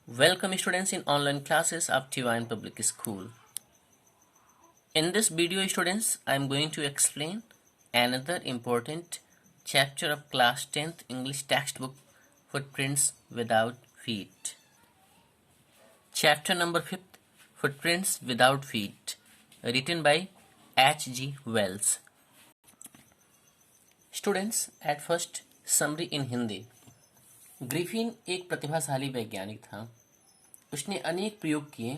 Welcome students in online classes of Divine Public School. In this video students, I am going to explain another important chapter of class 10th English textbook, Footprints Without Feet. Chapter number 5th, Footprints Without Feet, written by H.G. Wells. Students, at first summary in Hindi. Griffin एक प्रतिभाशाली वैज्ञानिक था। उसने अनेक प्रयोग किए।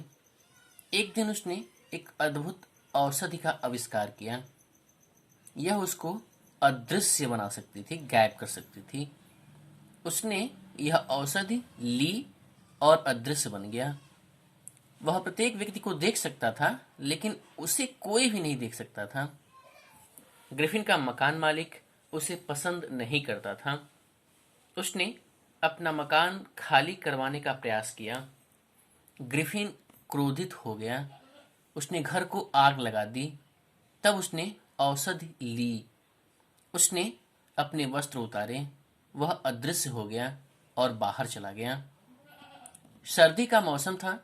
एक दिन उसने एक अद्भुत औषधि का आविष्कार किया। यह उसको अदृश्य बना सकती थी, गायब कर सकती थी। उसने यह औषधि ली और अदृश्य बन गया। वह प्रत्येक व्यक्ति को देख सकता था, लेकिन उसे कोई भी नहीं देख सकता था। ग्रिफिन का मकान मालिक उसे पसंद नहीं करता था। उसने अपना मकान खाली करवाने का प्रयास किया। ग्रिफिन क्रोधित हो गया। उसने घर को आग लगा दी। तब उसने औषधि ली। उसने अपने वस्त्र उतारे। वह अदृश्य हो गया और बाहर चला गया। सर्दी का मौसम था।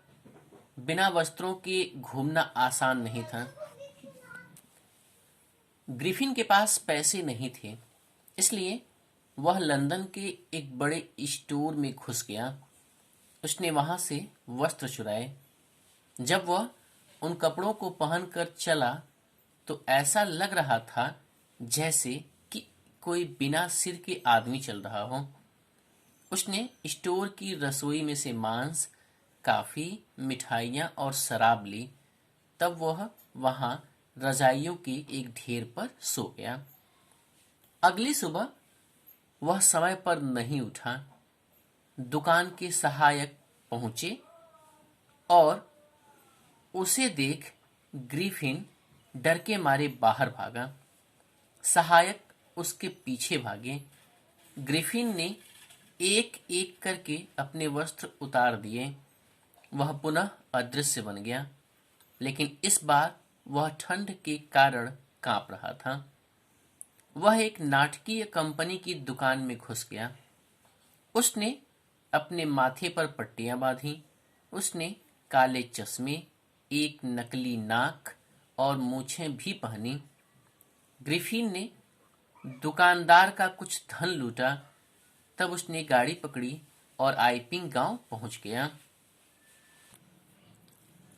बिना वस्त्रों के घूमना आसान नहीं था। ग्रिफिन के पास पैसे नहीं थे, इसलिए वह लंदन के एक बड़े स्टोर में घुस गया। उसने वहां से वस्त्र चुराए। जब वह उन कपड़ों को पहनकर चला तो ऐसा लग रहा था जैसे कि कोई बिना सिर के आदमी चल रहा हो। उसने स्टोर की रसोई में से मांस, काफी, मिठाइयाँ और शराब ली। तब वह वहां रजाइयों के एक ढेर पर सो गया। अगली सुबह वह समय पर नहीं उठा। दुकान के सहायक पहुंचे और उसे देख ग्रिफिन डर के मारे बाहर भागा। सहायक उसके पीछे भागे। ग्रिफिन ने एक एक करके अपने वस्त्र उतार दिए। वह पुनः अदृश्य बन गया, लेकिन इस बार वह ठंड के कारण कांप रहा था। वह एक नाटकीय कंपनी की दुकान में घुस गया। उसने अपने माथे पर पट्टियां बांधी। उसने काले चश्मे, एक नकली नाक और मूछें भी पहनी। ग्रिफिन ने दुकानदार का कुछ धन लूटा। तब उसने गाड़ी पकड़ी और आइपिंग गांव पहुंच गया।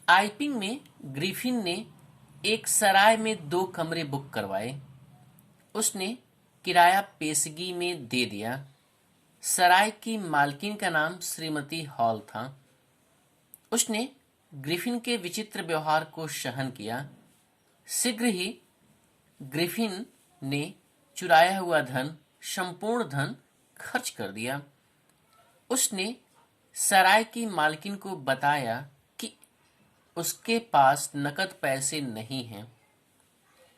आइपिंग में ग्रिफिन ने एक सराय में 2 कमरे बुक करवाए। उसने किराया पेशगी में दे दिया। सराय की मालकिन का नाम श्रीमती हॉल था। उसने ग्रिफिन के विचित्र व्यवहार को सहन किया। शीघ्र ही ग्रिफिन ने चुराया हुआ धन, संपूर्ण धन खर्च कर दिया। उसने सराय की मालकिन को बताया कि उसके पास नकद पैसे नहीं हैं।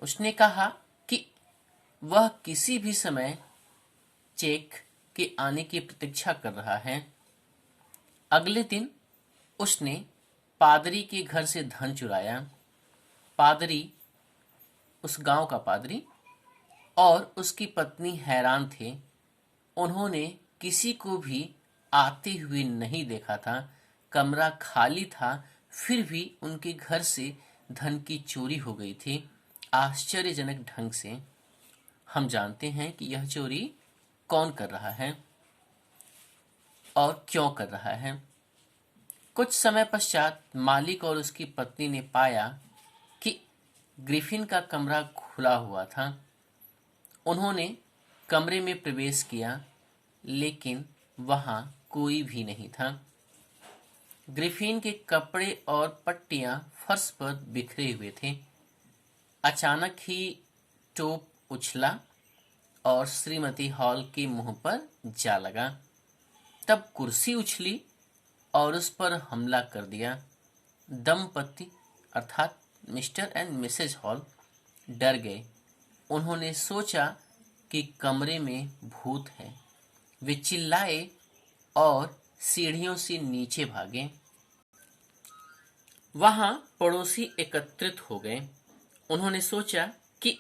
उसने कहा कि वह किसी भी समय चेक के आने की प्रतीक्षा कर रहा है। अगले दिन उसने पादरी के घर से धन चुराया। पादरी, उस गांव का पादरी और उसकी पत्नी हैरान थे। उन्होंने किसी को भी आते हुए नहीं देखा था। कमरा खाली था, फिर भी उनके घर से धन की चोरी हो गई थी, आश्चर्यजनक ढंग से। हम जानते हैं कि यह चोरी कौन कर रहा है और क्यों कर रहा है। कुछ समय पश्चात मालिक और उसकी पत्नी ने पाया कि ग्रिफिन का कमरा खुला हुआ था। उन्होंने कमरे में प्रवेश किया, लेकिन वहां कोई भी नहीं था। ग्रिफिन के कपड़े और पट्टियां फर्श पर बिखरे हुए थे। अचानक ही टोप उछला और श्रीमती हॉल के मुंह पर जा लगा। तब कुर्सी उछली और उस पर हमला कर दिया। दंपति अर्थात मिस्टर एंड मिसेज हॉल डर गए। उन्होंने सोचा कि कमरे में भूत है। वे चिल्लाए और सीढ़ियों से नीचे भागे। वहां पड़ोसी एकत्रित हो गए। उन्होंने सोचा कि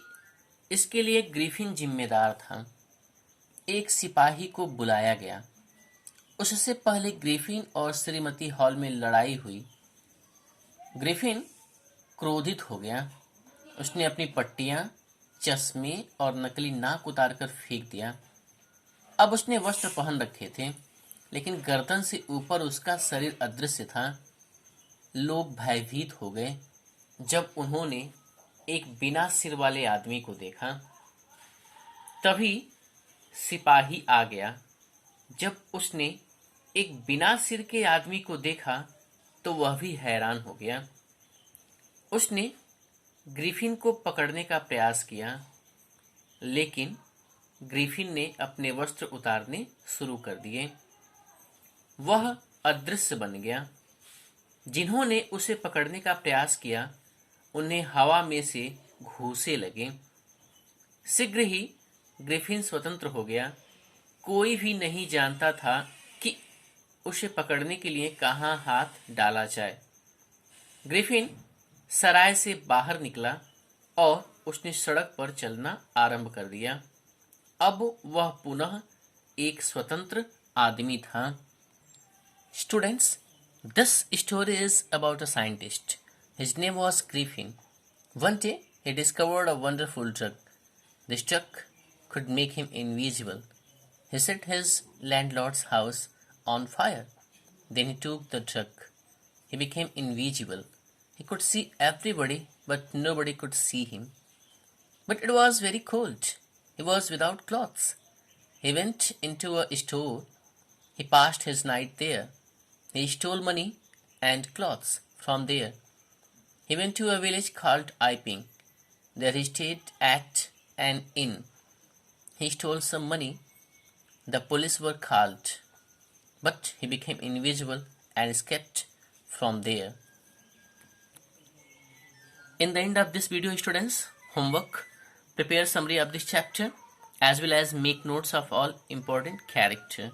इसके लिए ग्रिफिन जिम्मेदार था। एक सिपाही को बुलाया गया। उससे पहले ग्रिफिन और श्रीमती हॉल में लड़ाई हुई। ग्रिफिन क्रोधित हो गया। उसने अपनी पट्टियां, चश्मे और नकली नाक उतारकर फेंक दिया। अब उसने वस्त्र पहन रखे थे, लेकिन गर्दन से ऊपर उसका शरीर अदृश्य था। लोग भयभीत हो गए जब उन्होंने एक बिना सिर वाले आदमी को देखा। तभी सिपाही आ गया। जब उसने एक बिना सिर के आदमी को देखा तो वह भी हैरान हो गया। उसने ग्रिफिन को पकड़ने का प्रयास किया, लेकिन ग्रिफिन ने अपने वस्त्र उतारने शुरू कर दिए। वह अदृश्य बन गया। जिन्होंने उसे पकड़ने का प्रयास किया उन्हें हवा में से घूंसे लगे। शीघ्र ही ग्रिफिन स्वतंत्र हो गया। कोई भी नहीं जानता था कि उसे पकड़ने के लिए कहाँ हाथ डाला जाए। ग्रिफिन सराय से बाहर निकला और उसने सड़क पर चलना आरंभ कर दिया। अब वह पुनः एक स्वतंत्र आदमी था। Students, this story is about a scientist. His name was Griffin. One day, he discovered a wonderful drug. This drug could make him invisible. He set his landlord's house on fire. Then he took the drug. He became invisible. He could see everybody, but nobody could see him. But it was very cold. He was without clothes. He went into a store. He passed his night there. He stole money and clothes from there. He went to a village called Iping. There he stayed at an inn. He stole some money. The police were called, but he became invisible and escaped from there. In the end of this video, students, homework: prepare summary of this chapter as well as make notes of all important character.